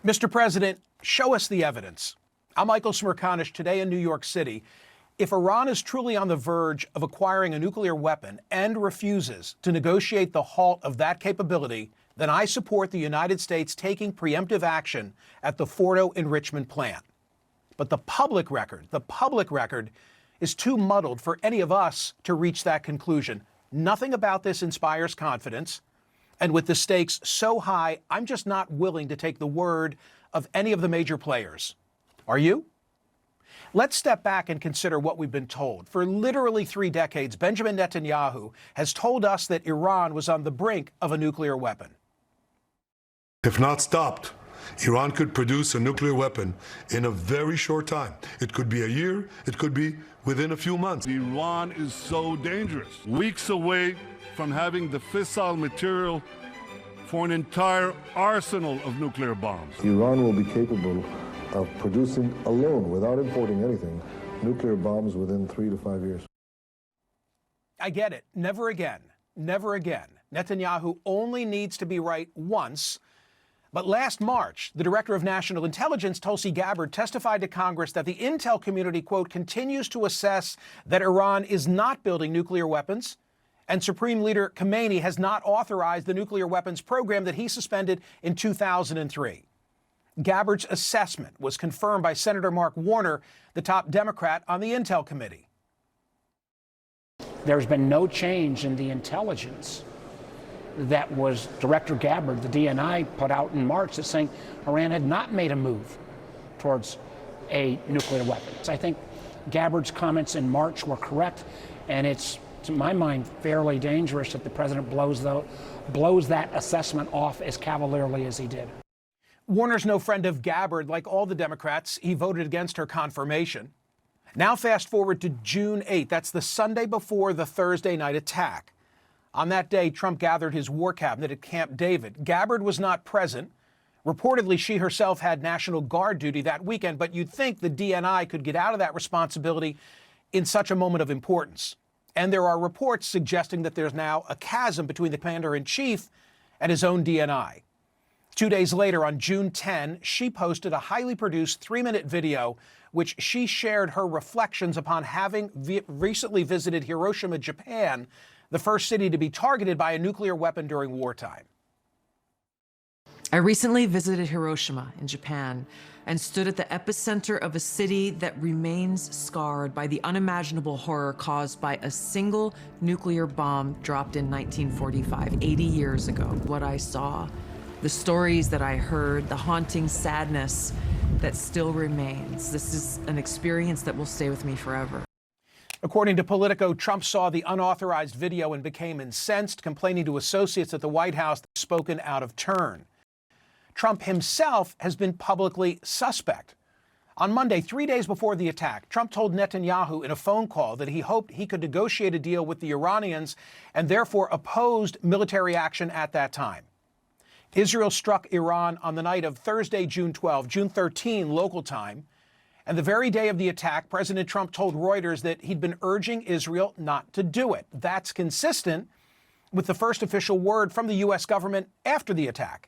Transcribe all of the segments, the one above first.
Mr. President, show us the evidence. I'm Michael Smerconish, today in New York City. If Iran is truly on the verge of acquiring a nuclear weapon and refuses to negotiate the halt of that capability, then I support the United States taking preemptive action at the Fordo enrichment plant. But the public record is too muddled for any of us to reach that conclusion. Nothing about this inspires confidence. And with the stakes so high, I'm just not willing to take the word of any of the major players. Are you? Let's step back and consider what we've been told. For literally 3 decades, Benjamin Netanyahu has told us that Iran was on the brink of a nuclear weapon. If not stopped, Iran could produce a nuclear weapon in a very short time. It could be a year, it could be within a few months. Iran is so dangerous. Weeks away from having the fissile material for an entire arsenal of nuclear bombs. Iran will be capable of producing alone, without importing anything, nuclear bombs within 3 to 5 years. I get it. Never again. Never again. Netanyahu only needs to be right once. But last March, the director of national intelligence, Tulsi Gabbard, testified to Congress that the intel community, quote, continues to assess that Iran is not building nuclear weapons, and Supreme Leader Khamenei has not authorized the nuclear weapons program that he suspended in 2003. Gabbard's assessment was confirmed by Senator Mark Warner, the top Democrat on the Intel Committee. There's been no change in the intelligence that was Director Gabbard, the DNI, put out in March that's saying Iran had not made a move towards a nuclear weapon. I think Gabbard's comments in March were correct, and it's, to my mind, fairly dangerous that the president blows that assessment off as cavalierly as he did. Warner's no friend of Gabbard. Like all the Democrats, he voted against her confirmation. Now fast forward to June 8th. That's the Sunday before the Thursday night attack. On that day, Trump gathered his war cabinet at Camp David. Gabbard was not present. Reportedly, she herself had National Guard duty that weekend, but you'd think the DNI could get out of that responsibility in such a moment of importance. And there are reports suggesting that there's now a chasm between the commander-in-chief and his own DNI. 2 days later, on June 10, she posted a highly produced 3-minute video which she shared her reflections upon having recently visited Hiroshima, Japan, the first city to be targeted by a nuclear weapon during wartime. I recently visited Hiroshima in Japan and stood at the epicenter of a city that remains scarred by the unimaginable horror caused by a single nuclear bomb dropped in 1945, 80 years ago. What I saw, the stories that I heard, the haunting sadness that still remains. This is an experience that will stay with me forever. According to Politico, Trump saw the unauthorized video and became incensed, complaining to associates at the White House that spoken out of turn. Trump himself has been publicly suspect. On Monday, 3 days before the attack, Trump told Netanyahu in a phone call that he hoped he could negotiate a deal with the Iranians and therefore opposed military action at that time. Israel struck Iran on the night of Thursday, June 12, June 13 local time. And the very day of the attack, President Trump told Reuters that he'd been urging Israel not to do it. That's consistent with the first official word from the U.S. government after the attack.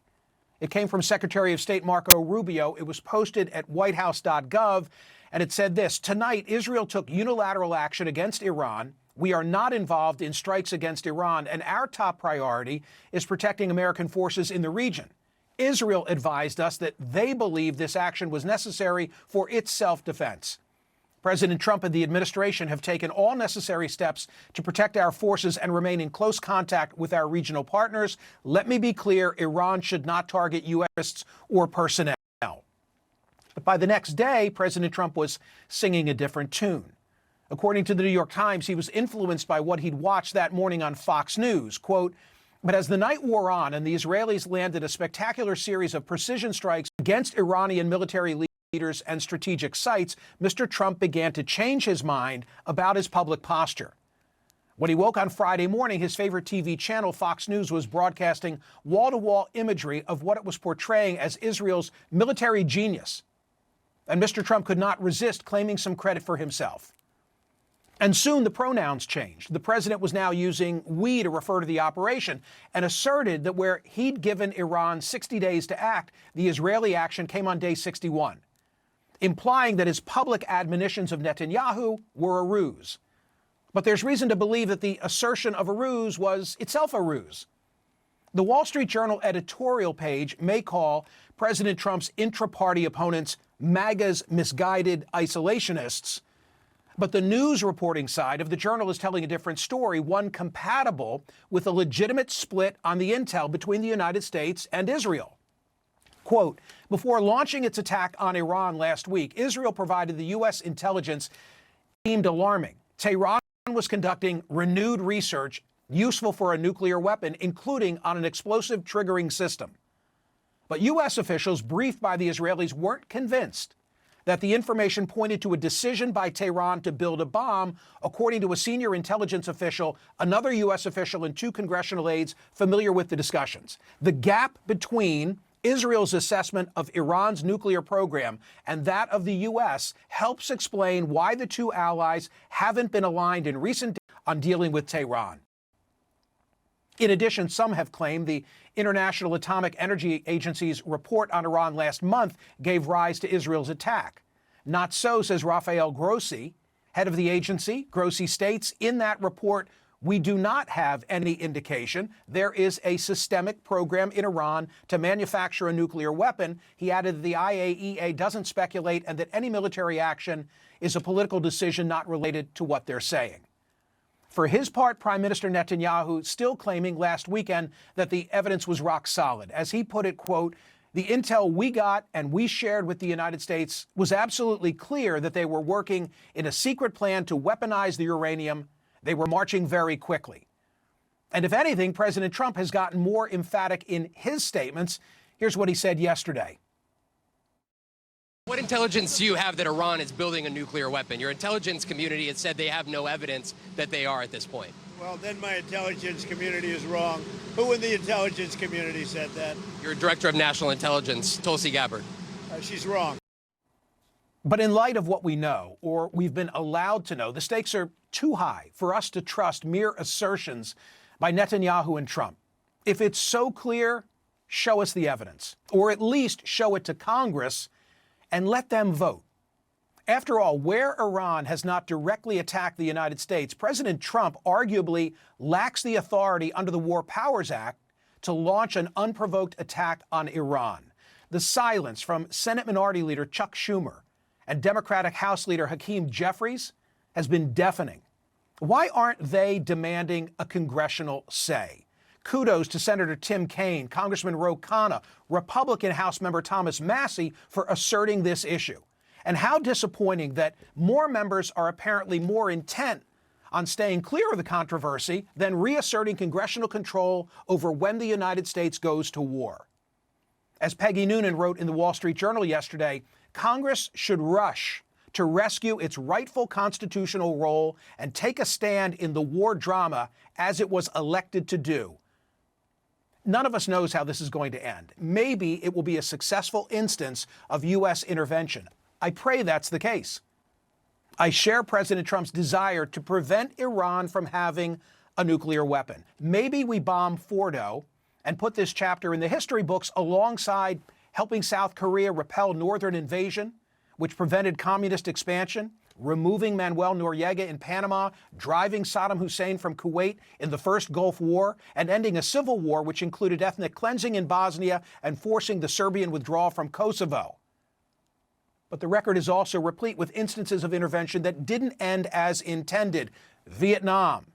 It came from Secretary of State Marco Rubio. It was posted at whitehouse.gov, and it said this: "Tonight, Israel took unilateral action against Iran. We are not involved in strikes against Iran, and our top priority is protecting American forces in the region. Israel advised us that they believe this action was necessary for its self-defense. President Trump and the administration have taken all necessary steps to protect our forces and remain in close contact with our regional partners. Let me be clear, Iran should not target U.S. interests or personnel." But by the next day, President Trump was singing a different tune. According to the New York Times, he was influenced by what he'd watched that morning on Fox News. Quote, "But as the night wore on and the Israelis landed a spectacular series of precision strikes against Iranian military leaders and strategic sites, Mr. Trump began to change his mind about his public posture. When he woke on Friday morning, his favorite TV channel, Fox News, was broadcasting wall-to-wall imagery of what it was portraying as Israel's military genius. And Mr. Trump could not resist claiming some credit for himself. And soon the pronouns changed. The president was now using we to refer to the operation and asserted that where he'd given Iran 60 days to act, the Israeli action came on day 61, implying that his public admonitions of Netanyahu were a ruse. But there's reason to believe that the assertion of a ruse was itself a ruse. The Wall Street Journal editorial page may call President Trump's intra-party opponents MAGA's misguided isolationists, but the news reporting side of the Journal is telling a different story, one compatible with a legitimate split on the intel between the United States and Israel. Quote, before launching its attack on Iran last week, Israel provided the U.S. intelligence deemed alarming. Tehran was conducting renewed research useful for a nuclear weapon, including on an explosive triggering system. But U.S. officials briefed by the Israelis weren't convinced that the information pointed to a decision by Tehran to build a bomb, according to a senior intelligence official, another U.S. official, and two congressional aides familiar with the discussions. The gap between Israel's assessment of Iran's nuclear program and that of the U.S. helps explain why the two allies haven't been aligned in recent days on dealing with Tehran. In addition, some have claimed the International Atomic Energy Agency's report on Iran last month gave rise to Israel's attack. Not so, says Rafael Grossi, head of the agency. Grossi states in that report, we do not have any indication there is a systemic program in Iran to manufacture a nuclear weapon. He added that the IAEA doesn't speculate and that any military action is a political decision not related to what they're saying. For his part, Prime Minister Netanyahu still claiming last weekend that the evidence was rock solid. As he put it, quote, the intel we got and we shared with the United States was absolutely clear that they were working in a secret plan to weaponize the uranium. They were marching very quickly. And if anything, President Trump has gotten more emphatic in his statements. Here's what he said yesterday. What intelligence do you have that Iran is building a nuclear weapon? Your intelligence community has said they have no evidence that they are at this point. Well, then my intelligence community is wrong. Who in the intelligence community said that? Your Director of National Intelligence, Tulsi Gabbard. She's wrong. But in light of what we know, or we've been allowed to know, the stakes are too high for us to trust mere assertions by Netanyahu and Trump. If it's so clear, show us the evidence, or at least show it to Congress and let them vote. After all, where Iran has not directly attacked the United States, President Trump arguably lacks the authority under the War Powers Act to launch an unprovoked attack on Iran. The silence from Senate Minority Leader Chuck Schumer and Democratic House Leader Hakeem Jeffries has been deafening. Why aren't they demanding a congressional say? Kudos to Senator Tim Kaine, Congressman Ro Khanna, Republican House member Thomas Massie for asserting this issue. And how disappointing that more members are apparently more intent on staying clear of the controversy than reasserting congressional control over when the United States goes to war. As Peggy Noonan wrote in the Wall Street Journal yesterday, Congress should rush to rescue its rightful constitutional role and take a stand in the war drama as it was elected to do. None of us knows how this is going to end. Maybe it will be a successful instance of U.S. intervention. I pray that's the case. I share President Trump's desire to prevent Iran from having a nuclear weapon. Maybe we bomb Fordo and put this chapter in the history books alongside helping South Korea repel northern invasion, which prevented communist expansion, removing Manuel Noriega in Panama, driving Saddam Hussein from Kuwait in the first Gulf War, and ending a civil war which included ethnic cleansing in Bosnia and forcing the Serbian withdrawal from Kosovo. But the record is also replete with instances of intervention that didn't end as intended. Vietnam,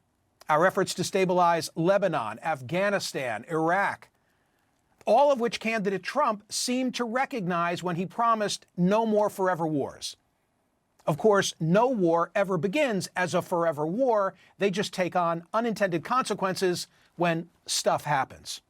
our efforts to stabilize Lebanon, Afghanistan, Iraq, all of which candidate Trump seemed to recognize when he promised no more forever wars. Of course, no war ever begins as a forever war. They just take on unintended consequences when stuff happens.